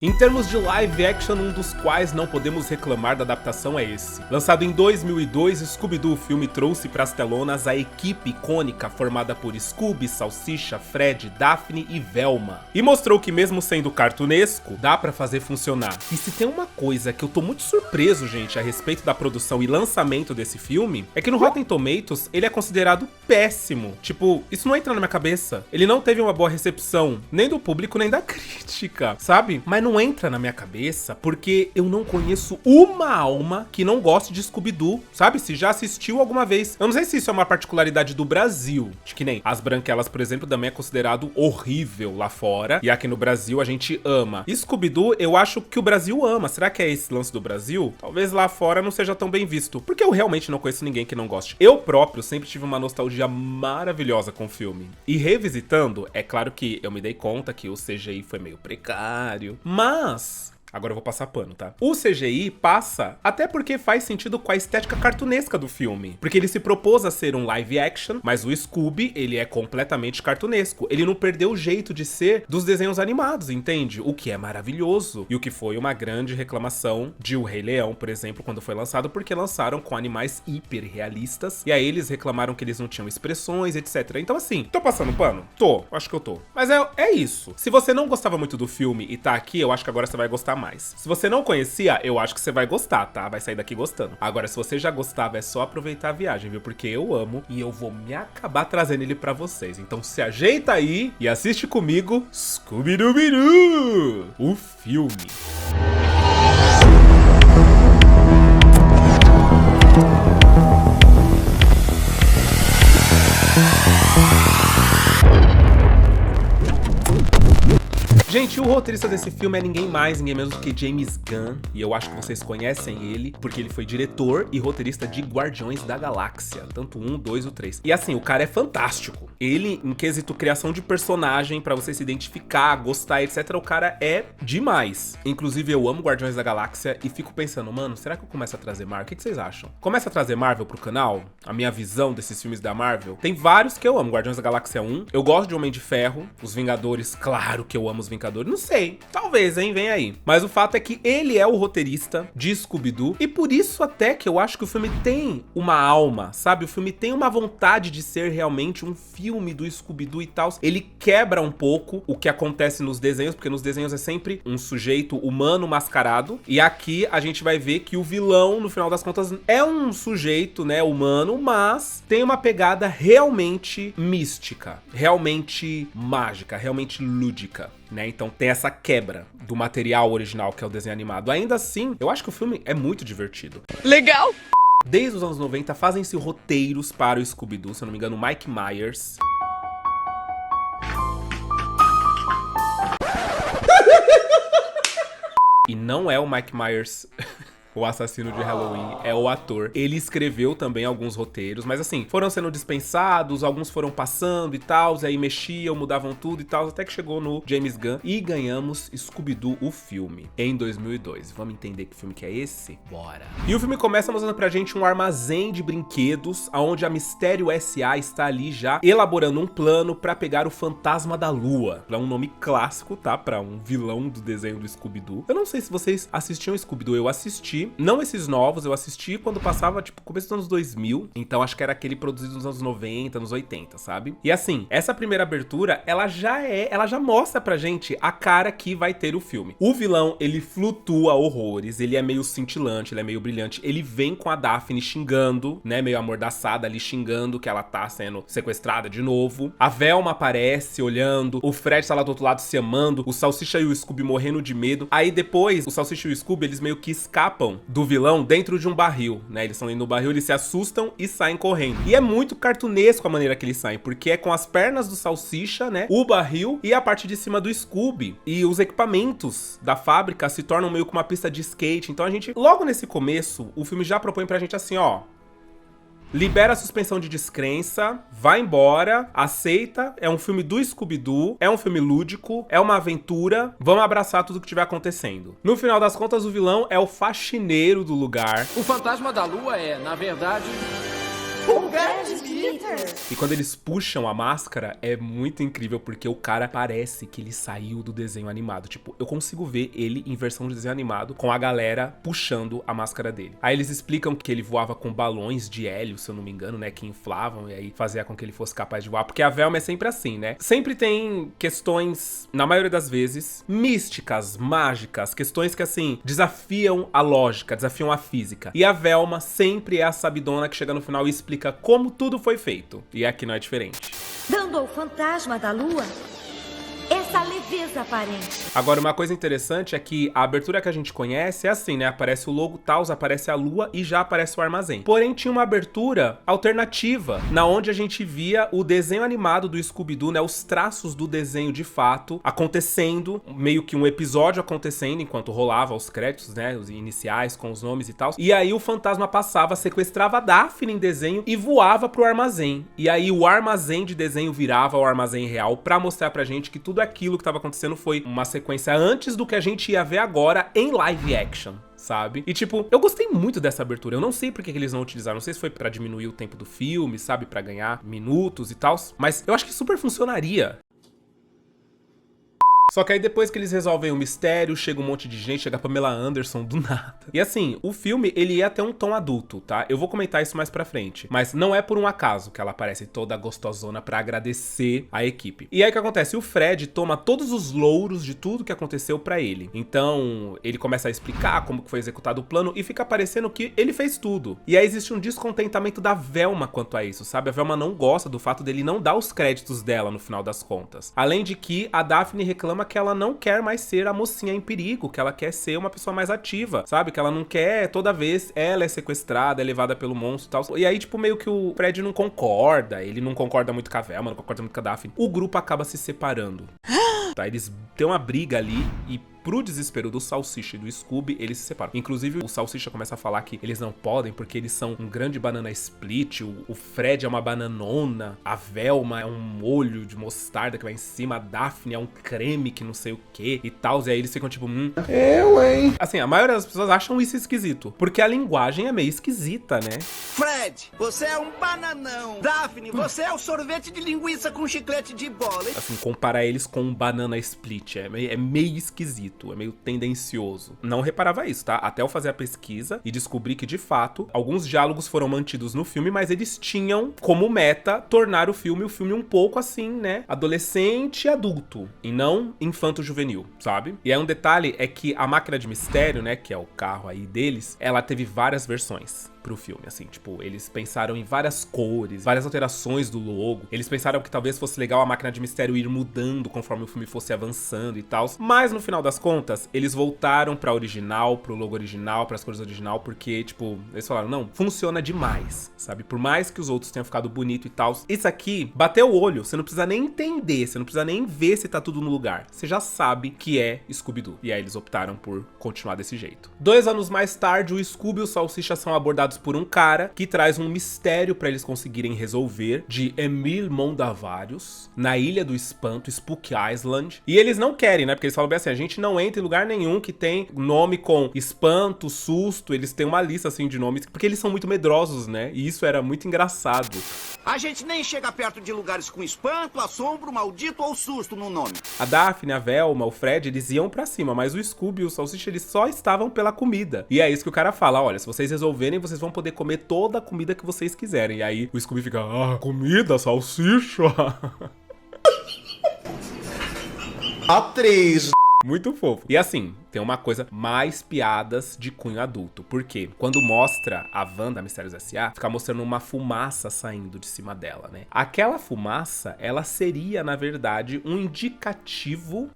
Em termos de live action, um dos quais não podemos reclamar da adaptação é esse. Lançado em 2002, Scooby-Doo, o filme trouxe para as telonas a equipe icônica formada por Scooby, Salsicha, Fred, Daphne e Velma. E mostrou que mesmo sendo cartunesco, dá pra fazer funcionar. E se tem uma coisa que eu tô muito surpreso, gente, a respeito da produção e lançamento desse filme, é que no Rotten Tomatoes ele é considerado péssimo. Tipo, isso não entra na minha cabeça. Ele não teve uma boa recepção, nem do público, nem da crítica, sabe? Mas não entra na minha cabeça porque eu não conheço uma alma que não goste de Scooby-Doo, sabe? Se já assistiu alguma vez. Eu não sei se isso é uma particularidade do Brasil. Acho que nem As Branquelas, por exemplo, também é considerado horrível lá fora. E aqui no Brasil a gente ama. Scooby-Doo, eu acho que o Brasil ama. Será que é esse lance do Brasil? Talvez lá fora não seja tão bem visto. Porque eu realmente não conheço ninguém que não goste. Eu próprio sempre tive uma nostalgia maravilhosa com o filme. E revisitando, é claro que eu me dei conta que o CGI foi meio precário. Mas agora eu vou passar pano, tá? O CGI passa até porque faz sentido com a estética cartunesca do filme. Porque ele se propôs a ser um live action, mas o Scooby, ele é completamente cartunesco. Ele não perdeu o jeito de ser dos desenhos animados, entende? O que é maravilhoso. E o que foi uma grande reclamação de O Rei Leão, por exemplo, quando foi lançado, porque lançaram com animais hiper realistas. E aí eles reclamaram que eles não tinham expressões, etc. Então assim, tô passando pano? Tô, acho que eu tô. Mas é isso. Se você não gostava muito do filme e tá aqui, eu acho que agora você vai gostar mais. Se você não conhecia, eu acho que você vai gostar, tá? Vai sair daqui gostando. Agora, se você já gostava, é só aproveitar a viagem, viu? Porque eu amo e eu vou me acabar trazendo ele pra vocês. Então se ajeita aí e assiste comigo Scooby-Doo, o filme. Gente, o roteirista desse filme é ninguém mais, ninguém menos do que James Gunn. E eu acho que vocês conhecem ele, porque ele foi diretor e roteirista de Guardiões da Galáxia. Tanto o 1, 2 e o 3. E assim, o cara é fantástico. Ele, em quesito criação de personagem, pra você se identificar, gostar, etc., o cara é demais. Inclusive, eu amo Guardiões da Galáxia e fico pensando, mano, será que eu começo a trazer Marvel? O que vocês acham? Começa a trazer Marvel pro canal? A minha visão desses filmes da Marvel? Tem vários que eu amo. Guardiões da Galáxia 1. Eu gosto de Homem de Ferro. Os Vingadores, claro que eu amo os Vingadores. Não sei, talvez, hein, vem aí. Mas o fato é que ele é o roteirista de Scooby-Doo e por isso até que eu acho que o filme tem uma alma, sabe? O filme tem uma vontade de ser realmente um filme do Scooby-Doo e tal. Ele quebra um pouco o que acontece nos desenhos, porque nos desenhos é sempre um sujeito humano mascarado. E aqui a gente vai ver que o vilão, no final das contas, é um sujeito, né, humano, mas tem uma pegada realmente mística, realmente mágica, realmente lúdica, né? Então tem essa quebra do material original, que é o desenho animado. Ainda assim, eu acho que o filme é muito divertido. Legal! Desde os anos 90 fazem-se roteiros para o Scooby-Doo, se eu não me engano, Mike Myers. E não é o Mike Myers o assassino de Halloween, é o ator. Ele escreveu também alguns roteiros, mas assim, foram sendo dispensados, alguns foram passando e tal, e aí mexiam, mudavam tudo e tal, até que chegou no James Gunn e ganhamos Scooby-Doo, o filme, em 2002. Vamos entender que filme que é esse? Bora! E o filme começa mostrando pra gente um armazém de brinquedos, onde a Mistério S.A. está ali já elaborando um plano pra pegar o Fantasma da Lua. É um nome clássico, tá? Pra um vilão do desenho do Scooby-Doo. Eu não sei se vocês assistiam Scooby-Doo, eu assisti. Não esses novos, eu assisti quando passava, tipo, começo dos anos 2000. Então acho que era aquele produzido nos anos 90, nos 80, sabe? E assim, essa primeira abertura, ela já mostra pra gente a cara que vai ter o filme. O vilão, ele flutua horrores, ele é meio cintilante, ele é meio brilhante. Ele vem com a Daphne xingando, né, meio amordaçada ali, xingando que ela tá sendo sequestrada de novo. A Velma aparece olhando, o Fred tá lá do outro lado se amando, o Salsicha e o Scooby morrendo de medo. Aí depois, o Salsicha e o Scooby, eles meio que escapam do vilão dentro de um barril, né? Eles estão dentro do barril, eles se assustam e saem correndo. E é muito cartunesco a maneira que eles saem, porque é com as pernas do Salsicha, né? O barril e a parte de cima do Scooby. E os equipamentos da fábrica se tornam meio que uma pista de skate. Então a gente, logo nesse começo, o filme já propõe pra gente assim, ó: libera a suspensão de descrença, vai embora, aceita, é um filme do Scooby-Doo, é um filme lúdico, é uma aventura, vamos abraçar tudo que estiver acontecendo. No final das contas, o vilão é o faxineiro do lugar. O Fantasma da Lua é, na verdade, O grande Smithers! E quando eles puxam a máscara, é muito incrível, porque o cara parece que ele saiu do desenho animado. Tipo, eu consigo ver ele em versão de desenho animado, com a galera puxando a máscara dele. Aí eles explicam que ele voava com balões de hélio, se eu não me engano, né, que inflavam e aí fazia com que ele fosse capaz de voar, porque a Velma é sempre assim, né? Sempre tem questões, na maioria das vezes, místicas, mágicas, questões que, assim, desafiam a lógica, desafiam a física. E a Velma sempre é a sabidona que chega no final e explica como tudo foi feito. E aqui não é diferente. Dando ao fantasma da lua essa leveza aparente. Agora, uma coisa interessante é que a abertura que a gente conhece é assim, né? Aparece o logo Taos, aparece a lua e já aparece o armazém. Porém, tinha uma abertura alternativa, na onde a gente via o desenho animado do Scooby-Doo, né? Os traços do desenho de fato acontecendo, meio que um episódio acontecendo enquanto rolava os créditos, né? Os iniciais com os nomes e tal. E aí o fantasma passava, sequestrava a Daphne em desenho e voava pro armazém. E aí o armazém de desenho virava o armazém real pra mostrar pra gente que tudo aquilo que tava acontecendo foi uma sequência antes do que a gente ia ver agora em live action, sabe? E tipo, eu gostei muito dessa abertura. Eu não sei por que eles não utilizaram. Não sei se foi pra diminuir o tempo do filme, sabe? Pra ganhar minutos e tal. Mas eu acho que super funcionaria. Só que aí depois que eles resolvem o mistério, chega um monte de gente, chega a Pamela Anderson do nada. E assim, o filme, ele ia ter um tom adulto, tá? Eu vou comentar isso mais pra frente. Mas não é por um acaso que ela aparece toda gostosona pra agradecer a equipe. E aí o que acontece? O Fred toma todos os louros de tudo que aconteceu pra ele. Então, ele começa a explicar como que foi executado o plano e fica parecendo que ele fez tudo. E aí existe um descontentamento da Velma quanto a isso, sabe? A Velma não gosta do fato dele não dar os créditos dela no final das contas. Além de que a Daphne reclama que ela não quer mais ser a mocinha em perigo, que ela quer ser uma pessoa mais ativa, sabe? Que ela não quer, toda vez, ela é sequestrada, é levada pelo monstro e tal. E aí, tipo, meio que o Fred não concorda, ele não concorda muito com a Velma, não concorda muito com a Daphne. O grupo acaba se separando. Tá? Eles têm uma briga ali e, pro desespero do Salsicha e do Scooby, eles se separam. Inclusive, o Salsicha começa a falar que eles não podem porque eles são um grande banana split, o Fred é uma bananona, a Velma é um molho de mostarda que vai em cima, a Daphne é um creme que não sei o que e tal. E aí eles ficam tipo, eu, hein? Assim, a maioria das pessoas acham isso esquisito, porque a linguagem é meio esquisita, né? Fred, você é um bananão. Daphne, você é o sorvete de linguiça com chiclete de bola. Assim, comparar eles com um banana split é meio esquisito. É meio tendencioso. Não reparava isso, tá? Até eu fazer a pesquisa e descobri que, de fato, alguns diálogos foram mantidos no filme, mas eles tinham como meta tornar o filme um pouco assim, né? Adolescente e adulto, e não infanto-juvenil, sabe? E aí um detalhe é que a Máquina de Mistério, né, que é o carro aí deles, ela teve várias versões pro filme, assim, tipo, eles pensaram em várias cores, várias alterações do logo, eles pensaram que talvez fosse legal a Máquina de Mistério ir mudando conforme o filme fosse avançando e tal, mas no final das contas, eles voltaram pra original, pro logo original, pras cores original, porque, tipo, eles falaram, não, funciona demais, sabe, por mais que os outros tenham ficado bonito e tal, isso aqui, bateu o olho, você não precisa nem entender, você não precisa nem ver se tá tudo no lugar, você já sabe que é Scooby-Doo, e aí eles optaram por continuar desse jeito. 2 anos mais tarde, o Scooby e o Salsicha são abordados por um cara que traz um mistério pra eles conseguirem resolver de Emil Mondavarius na Ilha do Espanto, Spook Island. E eles não querem, né? Porque eles falam bem assim, a gente não entra em lugar nenhum que tem nome com espanto, susto. Eles têm uma lista assim de nomes, porque eles são muito medrosos, né? E isso era muito engraçado. A gente nem chega perto de lugares com espanto, assombro, maldito ou susto no nome. A Daphne, a Velma, o Fred, eles iam pra cima, mas o Scooby e o Salsicha, eles só estavam pela comida. E é isso que o cara fala, olha, se vocês resolverem, vocês vão poder comer toda a comida que vocês quiserem. E aí o Scooby fica, comida, salsicha. Atriz. Muito fofo. E assim, tem uma coisa, mais piadas de cunho adulto. Por quê? Quando mostra a Wanda Mistérios S.A., fica mostrando uma fumaça saindo de cima dela, né? Aquela fumaça, ela seria, na verdade, um indicativo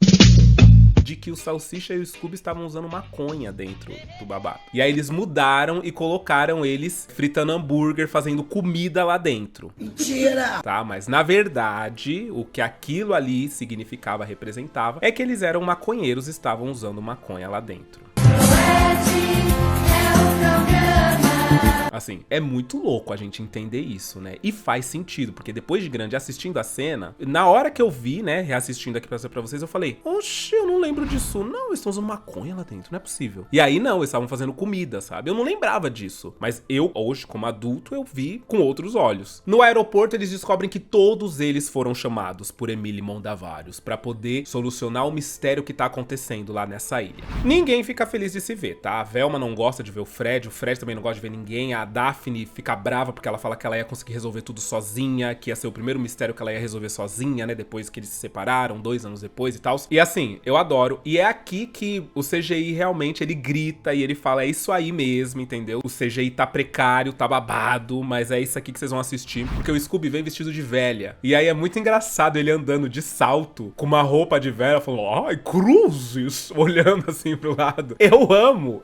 de que o Salsicha e o Scooby estavam usando maconha dentro do babado. E aí eles mudaram e colocaram eles fritando hambúrguer, fazendo comida lá dentro. Mentira! Tá, mas na verdade, o que aquilo ali significava, representava, é que eles eram maconheiros e estavam usando maconha lá dentro. Assim, é muito louco a gente entender isso, né? E faz sentido, porque depois de grande, assistindo a cena, na hora que eu vi, né, reassistindo aqui pra vocês, eu falei, oxe, eu não lembro disso. Não, eles estão usando maconha lá dentro, não é possível. E aí, não, eles estavam fazendo comida, sabe? Eu não lembrava disso. Mas eu, hoje, como adulto, eu vi com outros olhos. No aeroporto, eles descobrem que todos eles foram chamados por Emily Mondavarius pra poder solucionar o mistério que tá acontecendo lá nessa ilha. Ninguém fica feliz de se ver, tá? A Velma não gosta de ver o Fred também não gosta de ver ninguém, a Daphne fica brava porque ela fala que ela ia conseguir resolver tudo sozinha, que ia ser o primeiro mistério que ela ia resolver sozinha, né? Depois que eles se separaram, 2 anos depois e tal. E assim, eu adoro. E é aqui que o CGI realmente, ele grita e ele fala, é isso aí mesmo, entendeu? O CGI tá precário, tá babado, mas é isso aqui que vocês vão assistir, porque o Scooby vem vestido de velha. E aí é muito engraçado ele andando de salto, com uma roupa de velha, falando, ai, cruzes, olhando assim pro lado. Eu amo,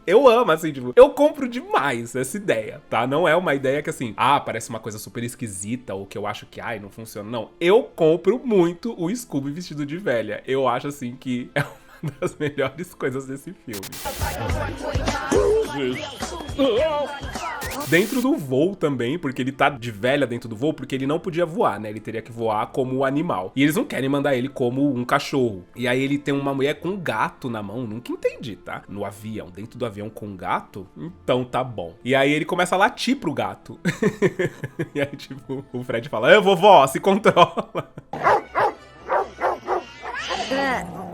assim, tipo, eu compro demais essa ideia, tá? Não é uma ideia que assim, parece uma coisa super esquisita, ou que eu acho que, não funciona. Não, eu compro muito o Scooby vestido de velha. Eu acho assim que é uma das melhores coisas desse filme. Dentro do voo também, porque ele tá de velha dentro do voo, porque ele não podia voar, né? Ele teria que voar como animal. E eles não querem mandar ele como um cachorro. E aí ele tem uma mulher com um gato na mão, nunca entendi, tá? No avião, dentro do avião com um gato? Então tá bom. E aí ele começa a latir pro gato. E aí, tipo, o Fred fala, vovó, se controla.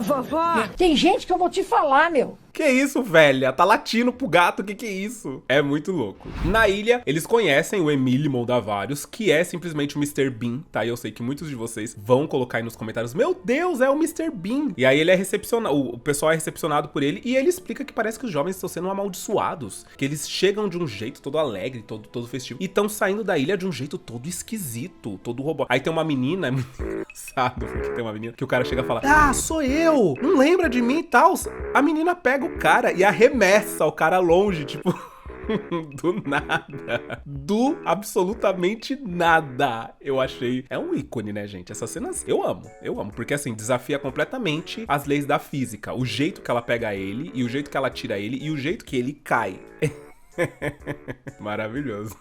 Vovó! Tem gente que eu vou te falar, meu. Que isso, velha? Tá latindo pro gato, que é isso? É muito louco. Na ilha, eles conhecem o Emily Mondavarius, que é simplesmente o Mr. Bean, tá? E eu sei que muitos de vocês vão colocar aí nos comentários, meu Deus, é o Mr. Bean. E aí ele é recepcionado, o pessoal é recepcionado por ele, e ele explica que parece que os jovens estão sendo amaldiçoados, que eles chegam de um jeito todo alegre, todo festivo, e estão saindo da ilha de um jeito todo esquisito, todo robô. Aí tem uma menina, é muito engraçado, porque tem uma menina que o cara chega e fala, sou eu, não lembra de mim e tal. A menina pega o cara e arremessa o cara longe, tipo, do nada. Do absolutamente nada. Eu achei. É um ícone, né, gente? Essas cenas eu amo. Porque, assim, desafia completamente as leis da física. O jeito que ela pega ele, e o jeito que ela tira ele, e o jeito que ele cai. Maravilhoso.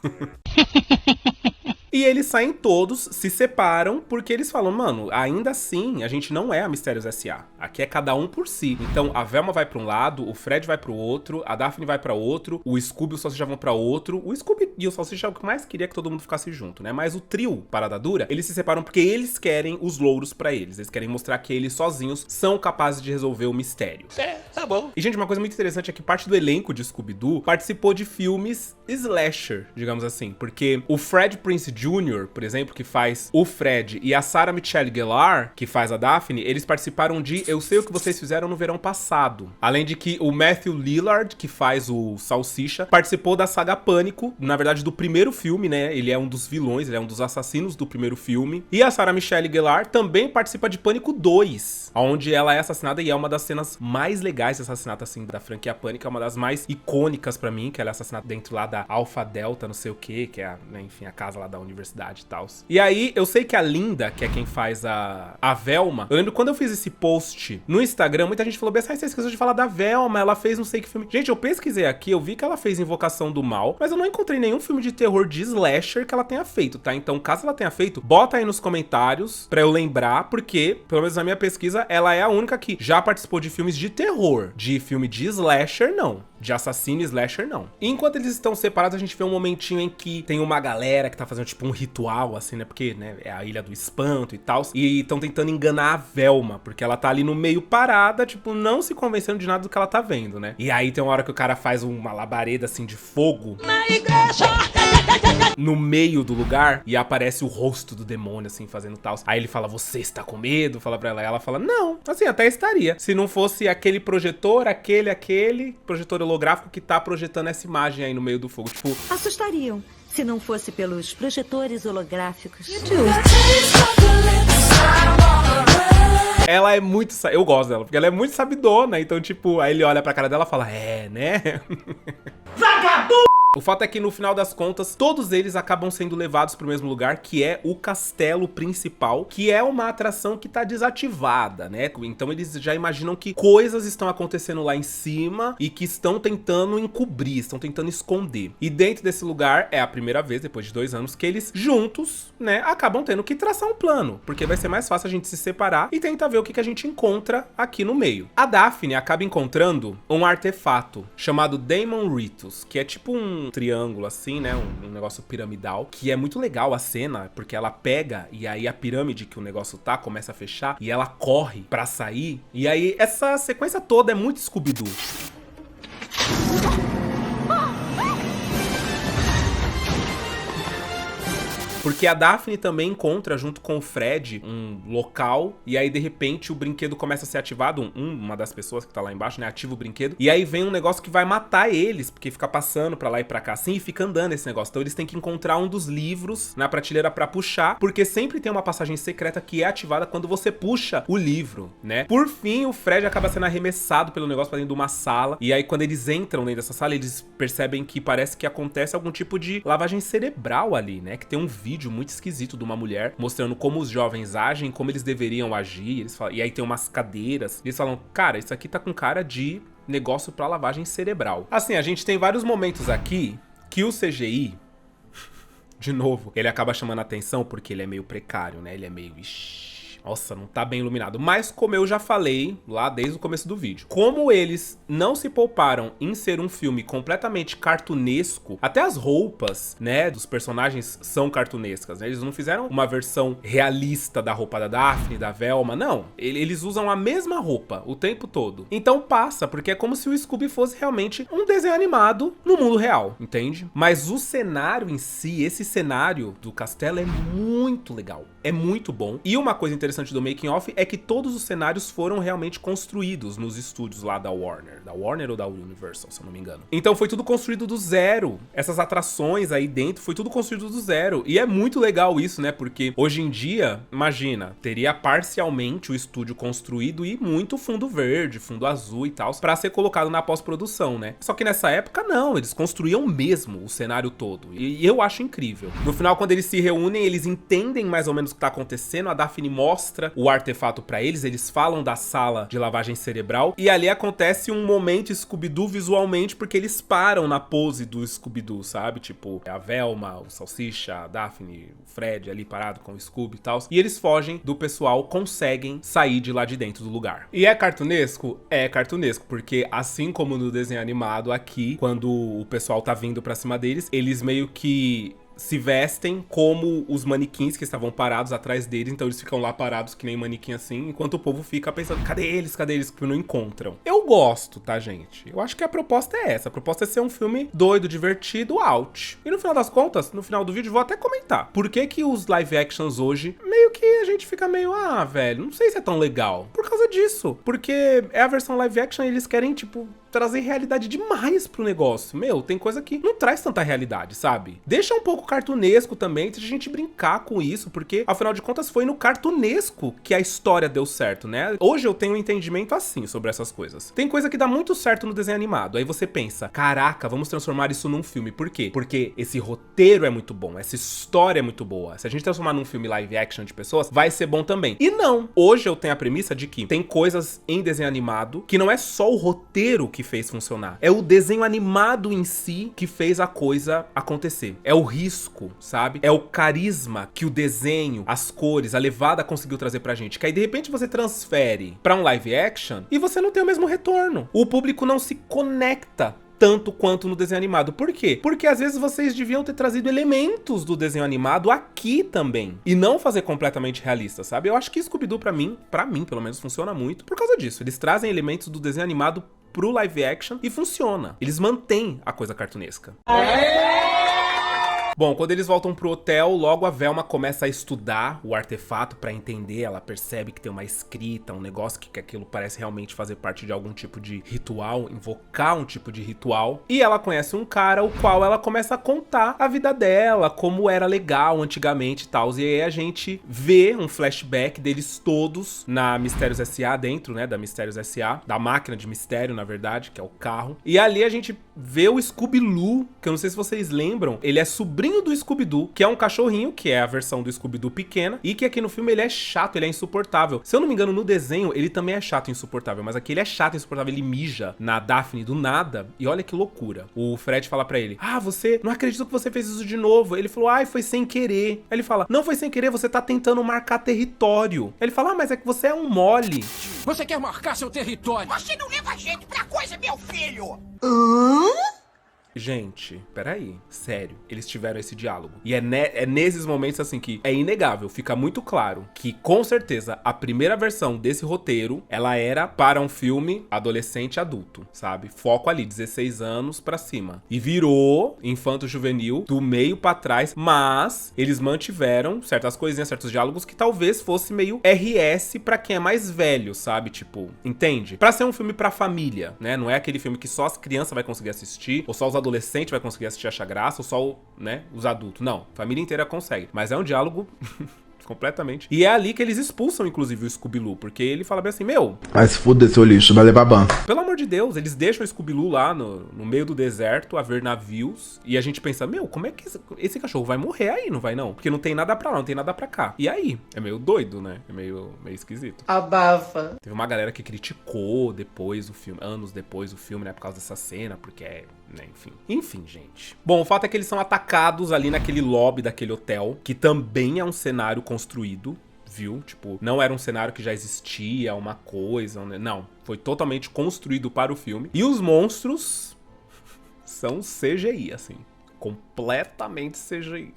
E eles saem todos, se separam, porque eles falam, mano, ainda assim, a gente não é a Mistérios S.A. Aqui é cada um por si. Então, a Velma vai pra um lado, o Fred vai pro outro, a Daphne vai pra outro, o Scooby e o Salsicha vão pra outro. O Scooby e o Salsicha é o que mais queria que todo mundo ficasse junto, né? Mas o trio Parada Dura, eles se separam porque eles querem os louros pra eles. Eles querem mostrar que eles sozinhos são capazes de resolver o mistério. Tá bom. E, gente, uma coisa muito interessante é que parte do elenco de Scooby-Doo participou de filmes slasher, digamos assim. Porque o Fred Prinze Jr., por exemplo, que faz o Fred, e a Sarah Michelle Gellar, que faz a Daphne, eles participaram de Eu Sei O Que Vocês Fizeram no Verão Passado. Além de que o Matthew Lillard, que faz o Salsicha, participou da saga Pânico, na verdade do primeiro filme, né? Ele é um dos vilões, ele é um dos assassinos do primeiro filme. E a Sarah Michelle Gellar também participa de Pânico 2, onde ela é assassinada e é uma das cenas mais legais de assassinato, assim, da franquia Pânico. É uma das mais icônicas pra mim, que ela é assassinada dentro lá da Alpha Delta, não sei o que é, né, enfim, a casa lá da universidade e tal. E aí, eu sei que a Linda, que é quem faz a Velma, eu lembro quando eu fiz esse post no Instagram, muita gente falou, Bessa, você esqueceu de falar da Velma, ela fez não sei que filme. Gente, eu pesquisei aqui, eu vi que ela fez Invocação do Mal, mas eu não encontrei nenhum filme de terror de slasher que ela tenha feito, tá? Então, caso ela tenha feito, bota aí nos comentários pra eu lembrar, porque, pelo menos na minha pesquisa, ela é a única que já participou de filmes de terror. De filme de slasher, não. De assassino e slasher, não. E enquanto eles estão separados, a gente vê um momentinho em que tem uma galera que tá fazendo, tipo, um ritual, assim, né? Porque, né, é a Ilha do Espanto e tal. E estão tentando enganar a Velma, porque ela tá ali no meio parada, tipo, não se convencendo de nada do que ela tá vendo, né? E aí tem uma hora que o cara faz uma labareda, assim, de fogo no meio do lugar, e aparece o rosto do demônio, assim, fazendo tal. Aí ele fala, você está com medo? Fala pra ela, e ela fala, não, assim, até estaria. Se não fosse aquele projetor, aquele projetor holográfico que tá projetando essa imagem aí no meio do fogo, tipo... Assustariam, se não fosse pelos projetores holográficos. Ela é muito... Eu gosto dela, porque ela é muito sabidona, então, tipo, aí ele olha pra cara dela e fala, né? Vagabundo! O fato é que no final das contas, todos eles acabam sendo levados pro mesmo lugar, que é o castelo principal, que é uma atração que tá desativada, né? Então eles já imaginam que coisas estão acontecendo lá em cima e que estão tentando encobrir, estão tentando esconder. E dentro desse lugar é a primeira vez, depois de 2 anos, que eles juntos, né, acabam tendo que traçar um plano, porque vai ser mais fácil a gente se separar e tentar ver o que a gente encontra aqui no meio. A Daphne acaba encontrando um artefato chamado Daemon Ritus, que é tipo um triângulo assim, né, um negócio piramidal, que é muito legal a cena, porque ela pega e aí a pirâmide que o negócio tá começa a fechar e ela corre pra sair, e aí essa sequência toda é muito Scooby-Doo. Porque a Daphne também encontra, junto com o Fred, um local, e aí de repente o brinquedo começa a ser ativado, uma das pessoas que tá lá embaixo, né, ativa o brinquedo, e aí vem um negócio que vai matar eles, porque fica passando pra lá e pra cá assim, e fica andando esse negócio. Então eles têm que encontrar um dos livros na prateleira pra puxar, porque sempre tem uma passagem secreta que é ativada quando você puxa o livro, né. Por fim, o Fred acaba sendo arremessado pelo negócio pra dentro de uma sala, e aí quando eles entram dentro dessa sala, eles percebem que parece que acontece algum tipo de lavagem cerebral ali, né, que tem um vídeo muito esquisito de uma mulher mostrando como os jovens agem, como eles deveriam agir. Eles falam, e aí tem umas cadeiras. Eles falam, cara, isso aqui tá com cara de negócio pra lavagem cerebral. Assim, a gente tem vários momentos aqui que o CGI, de novo, ele acaba chamando a atenção porque ele é meio precário, né? Ele é meio... Nossa, não tá bem iluminado. Mas como eu já falei lá desde o começo do vídeo, como eles não se pouparam em ser um filme completamente cartunesco, até as roupas, né, dos personagens são cartunescas, né? Eles não fizeram uma versão realista da roupa da Daphne, da Velma, não. Eles usam a mesma roupa o tempo todo. Então passa, porque é como se o Scooby fosse realmente um desenho animado no mundo real, entende? Mas o cenário em si, esse cenário do castelo é muito legal. É muito bom. E uma coisa interessante do making of é que todos os cenários foram realmente construídos nos estúdios lá da Warner ou da Universal, se eu não me engano. Então foi tudo construído do zero. Essas atrações aí dentro foi tudo construído do zero. E é muito legal isso, né? Porque hoje em dia, imagina, teria parcialmente o estúdio construído e muito fundo verde, fundo azul e tal, pra ser colocado na pós-produção, né? Só que nessa época não, eles construíam mesmo o cenário todo. E eu acho incrível. No final, quando eles se reúnem, eles entendem mais ou menos o que tá acontecendo, a Daphne mostra o artefato pra eles falam da sala de lavagem cerebral, e ali acontece um momento Scooby-Doo visualmente, porque eles param na pose do Scooby-Doo, sabe? Tipo, a Velma, o Salsicha, a Daphne, o Fred ali parado com o Scooby e tal, e eles fogem do pessoal, conseguem sair de lá de dentro do lugar. E é cartunesco? É cartunesco, porque assim como no desenho animado aqui, quando o pessoal tá vindo pra cima deles, eles meio que se vestem como os manequins que estavam parados atrás deles, então eles ficam lá parados que nem manequim assim, enquanto o povo fica pensando, cadê eles, que não encontram. Eu gosto, tá, gente? Eu acho que a proposta é essa, a proposta é ser um filme doido, divertido, out. E no final das contas, no final do vídeo, vou até comentar por que que os live actions hoje, meio que a gente fica meio, velho, não sei se é tão legal. Por causa disso, porque é a versão live action e eles querem, tipo, trazer realidade demais pro negócio. Meu, tem coisa que não traz tanta realidade, sabe? Deixa um pouco cartunesco também, deixa a gente brincar com isso, porque afinal de contas foi no cartunesco que a história deu certo, né? Hoje eu tenho um entendimento assim sobre essas coisas. Tem coisa que dá muito certo no desenho animado, aí você pensa, caraca, vamos transformar isso num filme. Por quê? Porque esse roteiro é muito bom, essa história é muito boa. Se a gente transformar num filme live action de pessoas, vai ser bom também. E não, hoje eu tenho a premissa de que tem coisas em desenho animado que não é só o roteiro que fez funcionar, é o desenho animado em si que fez a coisa acontecer. É o risco, sabe? É o carisma que o desenho, as cores, a levada conseguiu trazer pra gente. Que aí de repente você transfere pra um live action e você não tem o mesmo retorno. O público não se conecta tanto quanto no desenho animado. Por quê? Porque às vezes vocês deviam ter trazido elementos do desenho animado aqui também, e não fazer completamente realista, sabe? Eu acho que Scooby-Doo pra mim pelo menos, funciona muito por causa disso. Eles trazem elementos do desenho animado pro live action e funciona. Eles mantêm a coisa cartunesca. Bom, quando eles voltam pro hotel, logo a Velma começa a estudar o artefato pra entender. Ela percebe que tem uma escrita, um negócio que aquilo parece realmente fazer parte de algum tipo de ritual, invocar um tipo de ritual. E ela conhece um cara, o qual ela começa a contar a vida dela, como era legal antigamente e tal. E aí a gente vê um flashback deles todos na Mistérios S.A. dentro, né, da Mistérios S.A., da máquina de mistério, na verdade, que é o carro. E ali a gente vê o Scooby-Loo, que eu não sei se vocês lembram, ele é sobrinho do Scooby-Doo, que é um cachorrinho, que é a versão do Scooby-Doo pequena, e que aqui no filme ele é chato, ele é insuportável. Se eu não me engano, no desenho, ele também é chato e insuportável, mas aqui ele é chato e insuportável, ele mija na Daphne do nada, e olha que loucura. O Fred fala pra ele, você, não acredito que você fez isso de novo. Ele falou, foi sem querer. Aí ele fala, não foi sem querer, você tá tentando marcar território. Aí ele fala, mas é que você é um mole. Você quer marcar seu território? Você não leva gente pra coisa, meu filho! Gente, peraí, sério, eles tiveram esse diálogo. E é nesses momentos, assim, que é inegável, fica muito claro que, com certeza, a primeira versão desse roteiro, ela era para um filme adolescente adulto, sabe? Foco ali, 16 anos pra cima. E virou infanto-juvenil do meio pra trás, mas eles mantiveram certas coisinhas, certos diálogos que talvez fosse meio RS pra quem é mais velho, sabe? Tipo, entende? Pra ser um filme pra família, né? Não é aquele filme que só as crianças vai conseguir assistir, ou só os adolescente vai conseguir assistir, achar graça, ou só os adultos. Não, a família inteira consegue. Mas é um diálogo completamente. E é ali que eles expulsam, inclusive, o Scooby-Doo, porque ele fala bem assim, Vai se fuder, seu lixo, vai levar ban. Pelo amor de Deus, eles deixam o Scooby-Doo lá no meio do deserto, a ver navios, e a gente pensa, como é que esse cachorro vai morrer aí, não vai não? Porque não tem nada pra lá, não tem nada pra cá. E aí? É meio doido, né? É meio esquisito. Abafa. Teve uma galera que criticou depois o filme, anos depois o filme, né, por causa dessa cena, porque né, enfim, gente. Bom, o fato é que eles são atacados ali naquele lobby daquele hotel, que também é um cenário construído, viu? Tipo, não era um cenário que já existia, uma coisa, não. Foi totalmente construído para o filme. E os monstros são CGI, assim. Completamente CGI.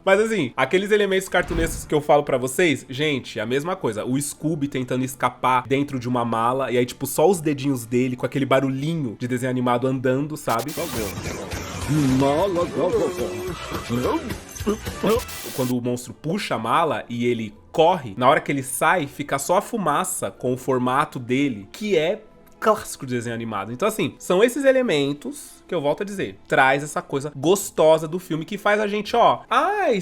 Mas assim, aqueles elementos cartunescos que eu falo pra vocês, gente, a mesma coisa. O Scooby tentando escapar dentro de uma mala, e aí, tipo, só os dedinhos dele com aquele barulhinho de desenho animado andando, sabe? Quando o monstro puxa a mala e ele corre, na hora que ele sai, fica só a fumaça com o formato dele, que é clássico de desenho animado. Então, assim, são esses elementos que eu volto a dizer, traz essa coisa gostosa do filme que faz a gente,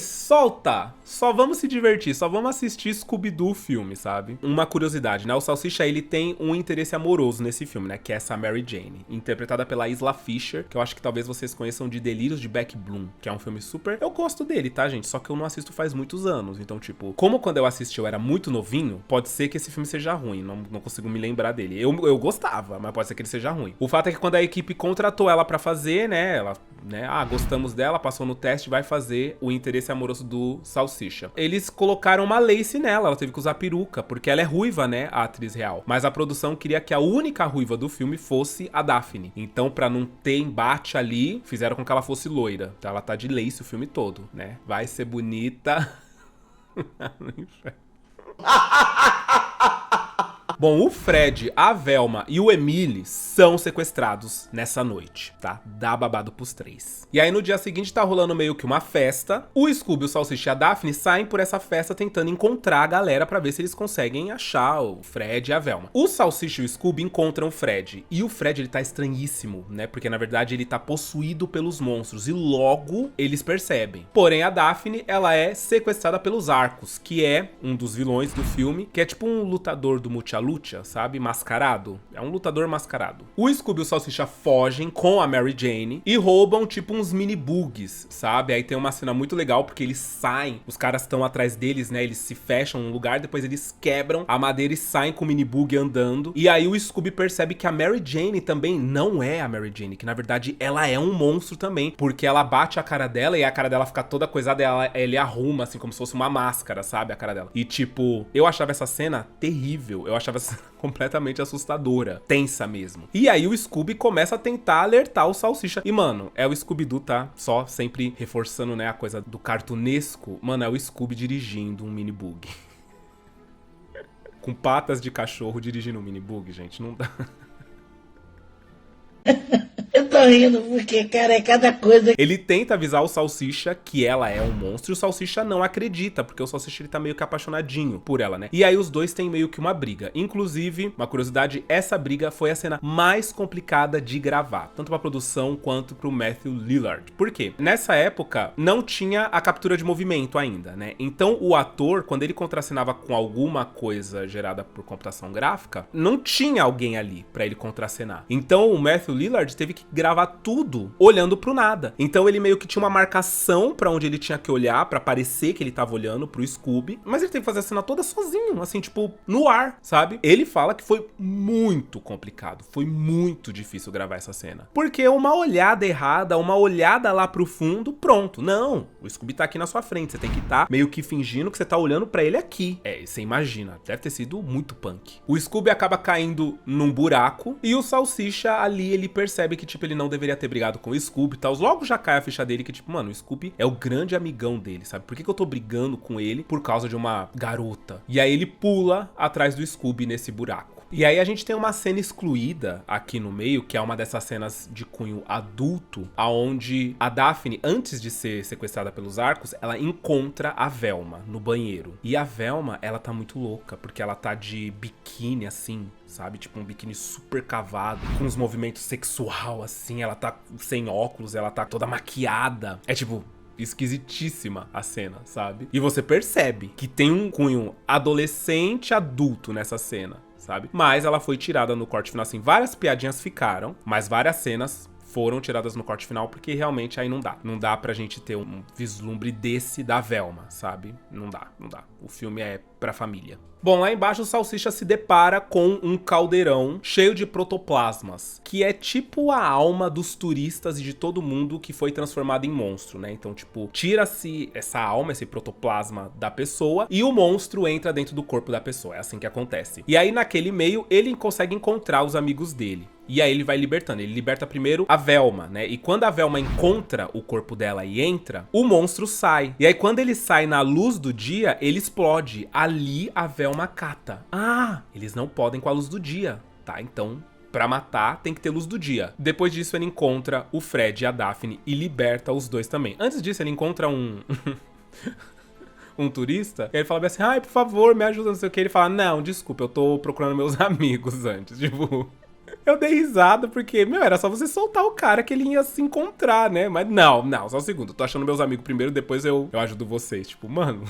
solta, só vamos se divertir, só vamos assistir Scooby-Doo filme, sabe? Uma curiosidade, né? O Salsicha, ele tem um interesse amoroso nesse filme, né? Que é essa Mary Jane, interpretada pela Isla Fisher, que eu acho que talvez vocês conheçam de Delírios de Beck Bloom, que é um filme super... Eu gosto dele, tá, gente? Só que eu não assisto faz muitos anos, então, tipo, como quando eu assisti eu era muito novinho, pode ser que esse filme seja ruim, não consigo me lembrar dele. Eu gostava, mas pode ser que ele seja ruim. O fato é que quando a equipe contratou ela pra fazer, né, gostamos dela, passou no teste, vai fazer o interesse amoroso do Salsicha. Eles colocaram uma lace nela, ela teve que usar peruca, porque ela é ruiva, né, a atriz real. Mas a produção queria que a única ruiva do filme fosse a Daphne. Então, pra não ter embate ali, fizeram com que ela fosse loira. Então ela tá de lace o filme todo, né? Vai ser bonita. Bom, o Fred, a Velma e o Emile são sequestrados nessa noite, tá? Dá babado pros três. E aí no dia seguinte tá rolando meio que uma festa. O Scooby, o Salsicha e a Daphne saem por essa festa tentando encontrar a galera pra ver se eles conseguem achar o Fred e a Velma. O Salsicha e o Scooby encontram o Fred. E o Fred, ele tá estranhíssimo, né? Porque na verdade ele tá possuído pelos monstros e logo eles percebem. Porém, a Daphne, ela é sequestrada pelos Arcos, que é um dos vilões do filme, que é tipo um lutador do Mucha, sabe? Mascarado. É um lutador mascarado. O Scooby e o Salsicha fogem com a Mary Jane e roubam tipo uns mini bugs, sabe? Aí tem uma cena muito legal porque eles saem, os caras estão atrás deles, né? Eles se fecham num lugar, depois eles quebram a madeira e saem com o mini bug andando. E aí o Scooby percebe que a Mary Jane também não é a Mary Jane, que na verdade ela é um monstro também, porque ela bate a cara dela e a cara dela fica toda coisada e ele arruma assim como se fosse uma máscara, sabe? A cara dela. E tipo, eu achava essa cena terrível. Eu achava completamente assustadora, tensa mesmo. E aí o Scooby começa a tentar alertar o Salsicha. E, mano, é o Scooby-Doo, tá? Só sempre reforçando, né, a coisa do cartunesco. Mano, é o Scooby dirigindo um mini bug. Com patas de cachorro dirigindo um mini bug, gente, não dá. Eu tô tô rindo porque, cara, é cada coisa. Ele tenta avisar o Salsicha que ela é um monstro e o Salsicha não acredita, porque o Salsicha ele tá meio que apaixonadinho por ela, né? E aí os dois têm meio que uma briga. Inclusive, uma curiosidade, essa briga foi a cena mais complicada de gravar, tanto pra produção quanto pro Matthew Lillard. Por quê? Nessa época, não tinha a captura de movimento ainda, né? Então o ator, quando ele contracenava com alguma coisa gerada por computação gráfica, não tinha alguém ali pra ele contracenar. Então o Matthew Lillard teve que gravar tudo olhando pro nada. Então ele meio que tinha uma marcação pra onde ele tinha que olhar, pra parecer que ele tava olhando pro Scooby, mas ele teve que fazer a cena toda sozinho, assim, tipo, no ar, sabe? Ele fala que foi muito complicado, foi muito difícil gravar essa cena. Porque uma olhada errada, uma olhada lá pro fundo, pronto. Não, o Scooby tá aqui na sua frente, você tem que estar meio que fingindo que você tá olhando pra ele aqui. É, você imagina, deve ter sido muito punk. O Scooby acaba caindo num buraco e o Salsicha ali, ele percebe que, tipo, ele não deveria ter brigado com o Scooby e tal. Logo já cai a ficha dele que, tipo, mano, o Scooby é o grande amigão dele, sabe? Por que eu tô brigando com ele por causa de uma garota? E aí ele pula atrás do Scooby nesse buraco. E aí a gente tem uma cena excluída aqui no meio, que é uma dessas cenas de cunho adulto, aonde a Daphne, antes de ser sequestrada pelos arcos, ela encontra a Velma no banheiro. E a Velma, ela tá muito louca, porque ela tá de biquíni, assim, sabe? Tipo um biquíni super cavado, com uns movimentos sexual, assim. Ela tá sem óculos, ela tá toda maquiada. É tipo... esquisitíssima a cena, sabe? E você percebe que tem um cunho adolescente adulto nessa cena, sabe? Mas ela foi tirada no corte final, assim, várias piadinhas ficaram, mas várias cenas foram tiradas no corte final, porque realmente aí não dá. Não dá pra gente ter um vislumbre desse da Velma, sabe? Não dá, não dá. O filme é pra família. Bom, lá embaixo o Salsicha se depara com um caldeirão cheio de protoplasmas, que é tipo a alma dos turistas e de todo mundo que foi transformado em monstro, né? Então, tipo, tira-se essa alma, esse protoplasma da pessoa e o monstro entra dentro do corpo da pessoa. É assim que acontece. E aí, naquele meio, ele consegue encontrar os amigos dele. E aí ele vai libertando. Ele liberta primeiro a Velma, né? E quando a Velma encontra o corpo dela e entra, o monstro sai. E aí quando ele sai na luz do dia, ele explode. Ali a Velma cata. Ah, eles não podem com a luz do dia, tá? Então... pra matar, tem que ter luz do dia. Depois disso, ele encontra o Fred e a Daphne e liberta os dois também. Antes disso, ele encontra um turista, e ele fala assim, ai, por favor, me ajuda, não sei o que. Ele fala, não, desculpa, eu tô procurando meus amigos antes, tipo... Eu dei risada porque, meu, era só você soltar o cara que ele ia se encontrar, né? Mas não, só um segundo, eu tô achando meus amigos primeiro, depois eu ajudo vocês. Tipo, mano...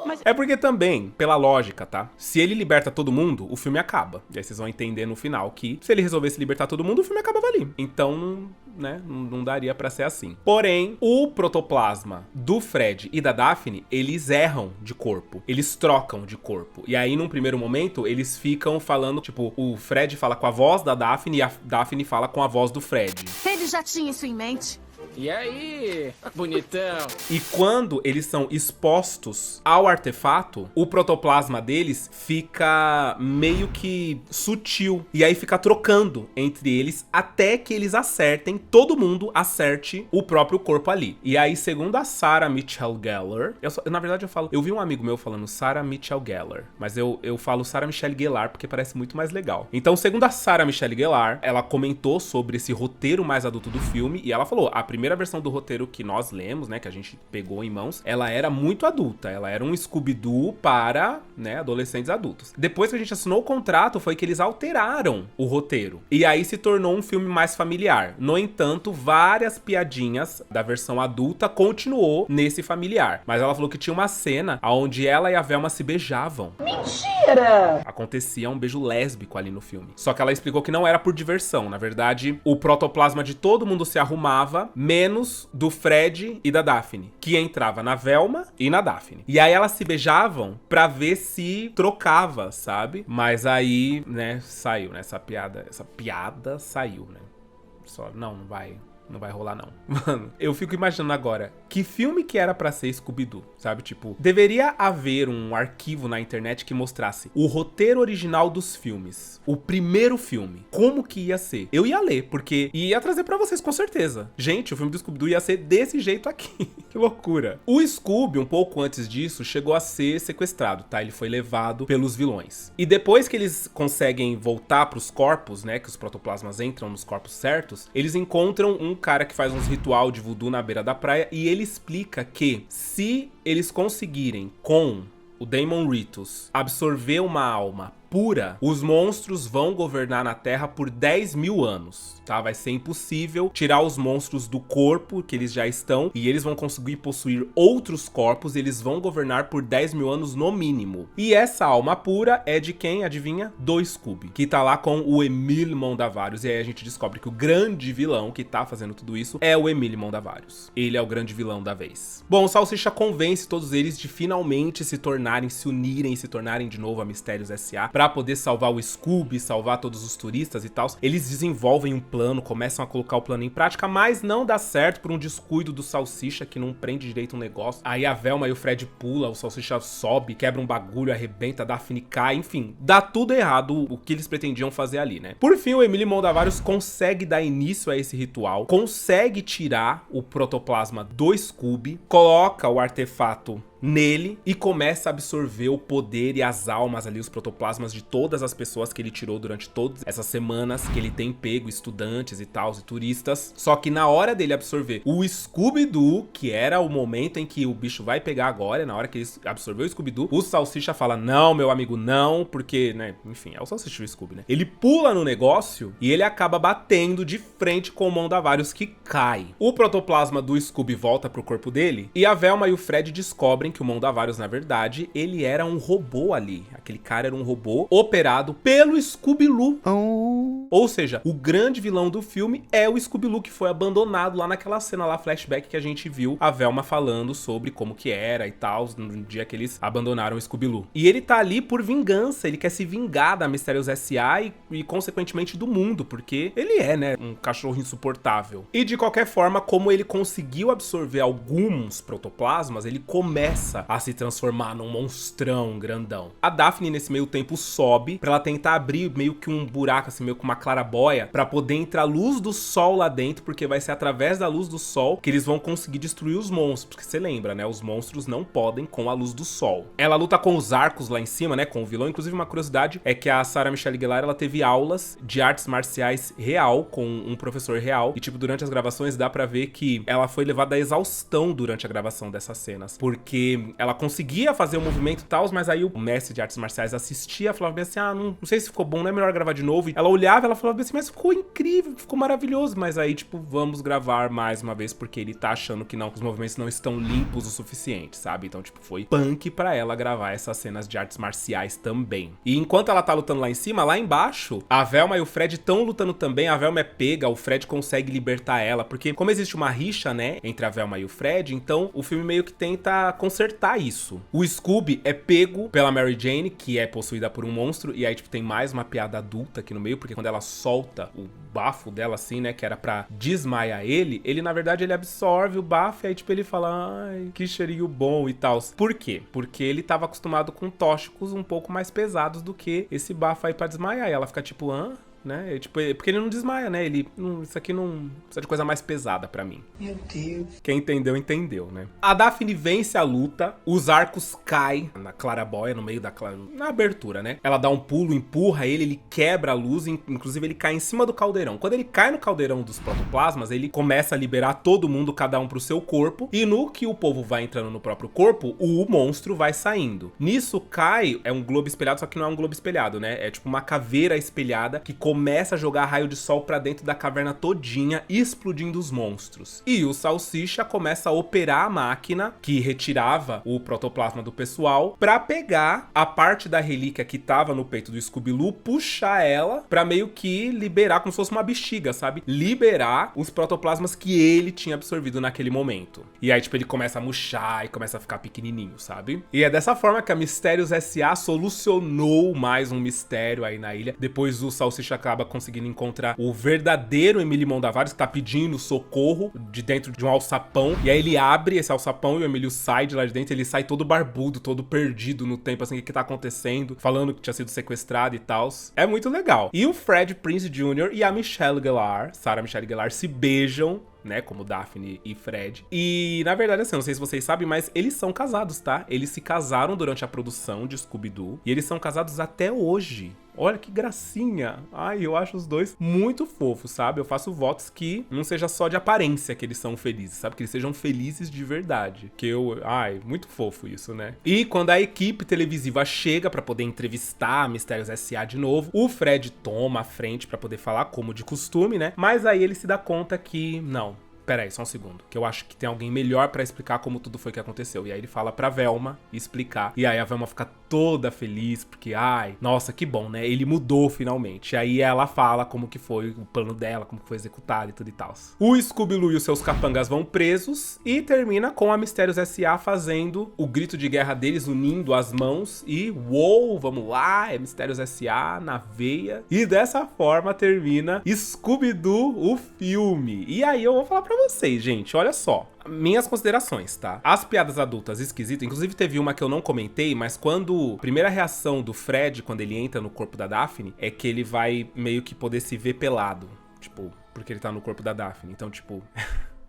Mas... é porque também, pela lógica, tá? Se ele liberta todo mundo, o filme acaba. E aí vocês vão entender no final que se ele resolvesse libertar todo mundo, o filme acabava ali. Então, né, não daria pra ser assim. Porém, o protoplasma do Fred e da Daphne, eles erram de corpo. Eles trocam de corpo. E aí, num primeiro momento, eles ficam falando, tipo, o Fred fala com a voz da Daphne e a Daphne fala com a voz do Fred. Ele já tinha isso em mente? E aí, bonitão? E quando eles são expostos ao artefato, o protoplasma deles fica meio que sutil. E aí fica trocando entre eles até que eles acertem, todo mundo acerte o próprio corpo ali. E aí, segundo a Sarah Michelle Gellar, na verdade eu vi um amigo meu falando Sarah Michelle Gellar, mas eu falo Sarah Michelle Gellar porque parece muito mais legal. Então, segundo a Sarah Michelle Gellar, ela comentou sobre esse roteiro mais adulto do filme e ela falou, a primeira versão do roteiro que nós lemos, né, que a gente pegou em mãos, ela era muito adulta, ela era um Scooby-Doo para, né, adolescentes adultos. Depois que a gente assinou o contrato, foi que eles alteraram o roteiro, e aí se tornou um filme mais familiar. No entanto, várias piadinhas da versão adulta continuou nesse familiar, mas ela falou que tinha uma cena onde ela e a Velma se beijavam. Mentira! Acontecia um beijo lésbico ali no filme. Só que ela explicou que não era por diversão, na verdade, o protoplasma de todo mundo se arrumava, menos do Fred e da Daphne, que entrava na Velma e na Daphne. E aí elas se beijavam pra ver se trocava, sabe? Mas aí, né, saiu, né? Essa piada saiu, né? Só, não vai Não vai rolar, não. Mano, eu fico imaginando agora, que filme que era pra ser Scooby-Doo, sabe? Tipo, deveria haver um arquivo na internet que mostrasse o roteiro original dos filmes. O primeiro filme. Como que ia ser? Eu ia ler, porque ia trazer pra vocês com certeza. Gente, o filme do Scooby-Doo ia ser desse jeito aqui. Que loucura. O Scooby, um pouco antes disso, chegou a ser sequestrado, tá? Ele foi levado pelos vilões. E depois que eles conseguem voltar pros corpos, né? Que os protoplasmas entram nos corpos certos, eles encontram um cara que faz uns ritual de voodoo na beira da praia e ele explica que se eles conseguirem com o Damon Ritus absorver uma alma pura, os monstros vão governar na Terra por 10 mil anos, tá? Vai ser impossível tirar os monstros do corpo que eles já estão e eles vão conseguir possuir outros corpos, eles vão governar por 10 mil anos no mínimo. E essa alma pura é de quem? Adivinha? Do Scooby, que tá lá com o Emílio Mondavarius. E aí a gente descobre que o grande vilão que tá fazendo tudo isso é o Emílio Mondavarius. Ele é o grande vilão da vez. Bom, o Salsicha convence todos eles de finalmente se unirem e se tornarem de novo a Mistérios S.A. pra poder salvar o Scooby, salvar todos os turistas e tal. Eles desenvolvem um plano, começam a colocar o plano em prática, mas não dá certo por um descuido do Salsicha, que não prende direito um negócio. Aí a Velma e o Fred pula, o Salsicha sobe, quebra um bagulho, arrebenta, a Daphne cai, enfim. Dá tudo errado o que eles pretendiam fazer ali, né? Por fim, o Emílio Mondavarius consegue dar início a esse ritual, consegue tirar o protoplasma do Scooby, coloca o artefato nele e começa a absorver o poder e as almas ali, os protoplasmas de todas as pessoas que ele tirou durante todas essas semanas que ele tem pego, estudantes e tal, e turistas. Só que na hora dele absorver o Scooby-Doo, que era o momento em que o bicho vai pegar agora, na hora que ele absorveu o Scooby-Doo, o Salsicha fala, não, meu amigo, não, porque, né, enfim, é o Salsicha e o Scooby, né? Ele pula no negócio e ele acaba batendo de frente com o Mondavarius, que cai. O protoplasma do Scooby volta pro corpo dele e a Velma e o Fred descobrem que o Mondavarius, na verdade, ele era um robô ali. Aquele cara era um robô operado pelo Scooby-Doo. Ou seja, o grande vilão do filme é o Scooby-Doo, que foi abandonado lá naquela cena lá, flashback, que a gente viu a Velma falando sobre como que era e tal, no dia que eles abandonaram o Scooby-Doo. E ele tá ali por vingança, ele quer se vingar da Mistérios S.A. e consequentemente do mundo, porque ele é, né, um cachorro insuportável. E de qualquer forma, como ele conseguiu absorver alguns protoplasmas, ele começa a se transformar num monstrão grandão. A Daphne, nesse meio tempo, sobe pra ela tentar abrir meio que um buraco, assim, meio que uma clarabóia, pra poder entrar luz do sol lá dentro, porque vai ser através da luz do sol que eles vão conseguir destruir os monstros, porque você lembra, né, os monstros não podem com a luz do sol. Ela luta com os arcos lá em cima, né, com o vilão. Inclusive, uma curiosidade é que a Sarah Michelle Gellar, ela teve aulas de artes marciais real, com um professor real, e tipo, durante as gravações dá pra ver que ela foi levada à exaustão durante a gravação dessas cenas, porque ela conseguia fazer o movimento e tal, mas aí o mestre de artes marciais assistia, falava bem assim, não sei se ficou bom, não é melhor gravar de novo. E ela olhava, ela falava bem assim, mas ficou incrível, ficou maravilhoso. Mas aí, tipo, vamos gravar mais uma vez, porque ele tá achando que não, que os movimentos não estão limpos o suficiente, sabe? Então, tipo, foi punk pra ela gravar essas cenas de artes marciais também. E enquanto ela tá lutando lá em cima, lá embaixo, a Velma e o Fred estão lutando também. A Velma é pega, o Fred consegue libertar ela, porque como existe uma rixa, né, entre a Velma e o Fred, então o filme meio que tenta consertar isso. O Scooby é pego pela Mary Jane, que é possuída por um monstro, e aí, tipo, tem mais uma piada adulta aqui no meio, porque quando ela solta o bafo dela, assim, né, que era pra desmaiar ele, na verdade, ele absorve o bafo, e aí, tipo, ele fala, ai, que cheirinho bom e tal. Por quê? Porque ele tava acostumado com tóxicos um pouco mais pesados do que esse bafo aí pra desmaiar, e ela fica tipo, né? Tipo, porque ele não desmaia, né? Isso aqui não precisa de coisa mais pesada pra mim. Meu Deus. Quem entendeu, entendeu, né? A Daphne vence a luta, os arcos caem na clarabóia, no meio da na abertura, né? Ela dá um pulo, empurra ele quebra a luz, inclusive ele cai em cima do caldeirão. Quando ele cai no caldeirão dos protoplasmas, ele começa a liberar todo mundo, cada um pro seu corpo, e no que o povo vai entrando no próprio corpo, o monstro vai saindo. Nisso cai, é um globo espelhado, só que não é um globo espelhado, né? É tipo uma caveira espelhada que começa a jogar raio de sol pra dentro da caverna todinha, explodindo os monstros. E o Salsicha começa a operar a máquina que retirava o protoplasma do pessoal pra pegar a parte da relíquia que tava no peito do Scooby-Doo, puxar ela pra meio que liberar, como se fosse uma bexiga, sabe? Liberar os protoplasmas que ele tinha absorvido naquele momento. E aí, tipo, ele começa a murchar e começa a ficar pequenininho, sabe? E é dessa forma que a Mistérios S.A. solucionou mais um mistério aí na ilha. Depois o Salsicha acaba conseguindo encontrar o verdadeiro Emílio Mondavares, que tá pedindo socorro de dentro de um alçapão. E aí ele abre esse alçapão e o Emílio sai de lá de dentro. Ele sai todo barbudo, todo perdido no tempo, assim, o que tá acontecendo, falando que tinha sido sequestrado e tal. É muito legal. E o Fred Prinze Jr. e a Michelle Gellar, Sarah Michelle Gellar, se beijam, né, como Daphne e Fred. E, na verdade, assim, não sei se vocês sabem, mas eles são casados, tá? Eles se casaram durante a produção de Scooby-Doo e eles são casados até hoje. Olha que gracinha. Ai, eu acho os dois muito fofos, sabe? Eu faço votos que não seja só de aparência que eles são felizes, sabe? Que eles sejam felizes de verdade. Ai, muito fofo isso, né? E quando a equipe televisiva chega pra poder entrevistar a Mistérios S.A. de novo, o Fred toma a frente pra poder falar, como de costume, né? Mas aí ele se dá conta que, não, pera aí, só um segundo, que eu acho que tem alguém melhor pra explicar como tudo foi que aconteceu. E aí ele fala pra Velma explicar. E aí a Velma fica toda feliz, porque, ai, nossa, que bom, né? Ele mudou finalmente. E aí ela fala como que foi o plano dela, como que foi executado e tudo e tal. O Scooby-Doo e os seus capangas vão presos e termina com a Mistérios S.A. fazendo o grito de guerra deles, unindo as mãos e, uou, vamos lá, é Mistérios S.A. na veia. E dessa forma termina Scooby-Doo, o filme. E aí eu vou falar pra vocês, gente, olha só. Minhas considerações, tá? As piadas adultas esquisitas, inclusive teve uma que eu não comentei, mas quando a primeira reação do Fred, quando ele entra no corpo da Daphne, é que ele vai meio que poder se ver pelado. Tipo, porque ele tá no corpo da Daphne. Então, tipo...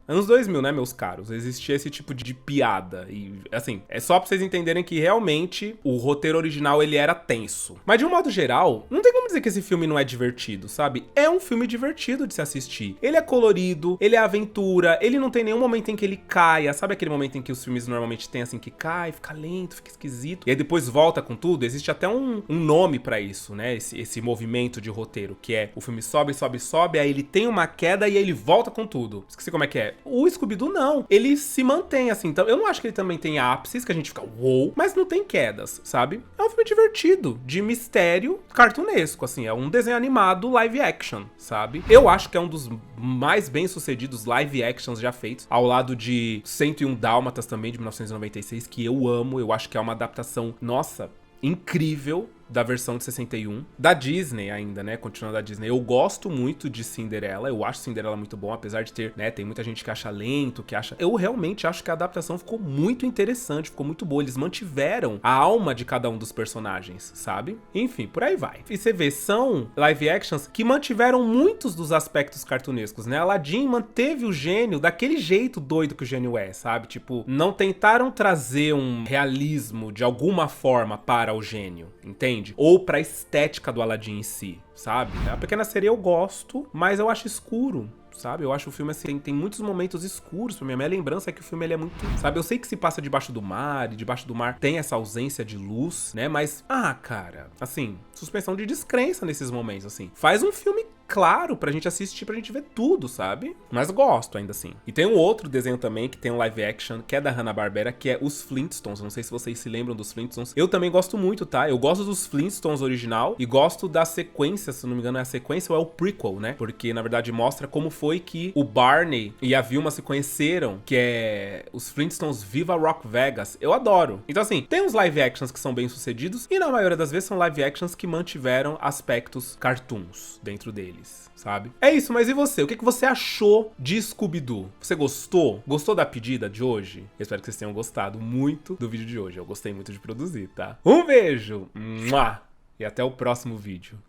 Anos 2000, né, meus caros? Existia esse tipo de piada. E, assim, é só pra vocês entenderem que realmente o roteiro original, ele era tenso. Mas, de um modo geral, não tem como dizer que esse filme não é divertido, sabe? É um filme divertido de se assistir. Ele é colorido, ele é aventura, ele não tem nenhum momento em que ele caia. Sabe aquele momento em que os filmes normalmente tem, assim, que cai, fica lento, fica esquisito. E aí depois volta com tudo? Existe até um nome pra isso, né? Esse movimento de roteiro, que é o filme sobe, sobe, sobe, aí ele tem uma queda e aí ele volta com tudo. Esqueci como é que é. O Scooby-Doo não, ele se mantém assim, então eu não acho que ele também tem ápices, que a gente fica uou, mas não tem quedas, sabe? É um filme divertido, de mistério cartunesco, assim, é um desenho animado live action, sabe? Eu acho que é um dos mais bem-sucedidos live actions já feitos, ao lado de 101 Dálmatas também, de 1996, que eu amo, eu acho que é uma adaptação, nossa, incrível, da versão de 61, da Disney ainda, né, continuando da Disney. Eu gosto muito de Cinderela, eu acho Cinderela muito bom, apesar de ter, né, tem muita gente que acha lento, que acha... Eu realmente acho que a adaptação ficou muito interessante, ficou muito boa, eles mantiveram a alma de cada um dos personagens, sabe? Enfim, por aí vai. E você vê, são live actions que mantiveram muitos dos aspectos cartunescos, né? Aladdin manteve o gênio daquele jeito doido que o gênio é, sabe? Tipo, não tentaram trazer um realismo de alguma forma para o gênio, entende? Ou pra estética do Aladdin em si, sabe? A Pequena Sereia eu gosto, mas eu acho escuro, sabe? Eu acho o filme, assim, tem muitos momentos escuros pra mim. A minha lembrança é que o filme, ele é muito... Sabe? Eu sei que se passa debaixo do mar, e debaixo do mar tem essa ausência de luz, né? Mas, cara, assim, suspensão de descrença nesses momentos, assim. Faz um filme claro pra gente assistir, pra gente ver tudo, sabe? Mas gosto ainda assim. E tem um outro desenho também, que tem um live action, que é da Hanna-Barbera, que é os Flintstones. Não sei se vocês se lembram dos Flintstones. Eu também gosto muito, tá? Eu gosto dos Flintstones original e gosto da sequência, se não me engano é a sequência ou é o prequel, né? Porque, na verdade, mostra como foi que o Barney e a Vilma se conheceram, que é os Flintstones Viva Rock Vegas. Eu adoro. Então, assim, tem uns live actions que são bem sucedidos e, na maioria das vezes, são live actions que mantiveram aspectos cartoons dentro deles, sabe? É isso, mas e você? O que você achou de Scooby-Doo? Você gostou? Gostou da pedida de hoje? Eu espero que vocês tenham gostado muito do vídeo de hoje. Eu gostei muito de produzir, tá? Um beijo! Mua! E até o próximo vídeo.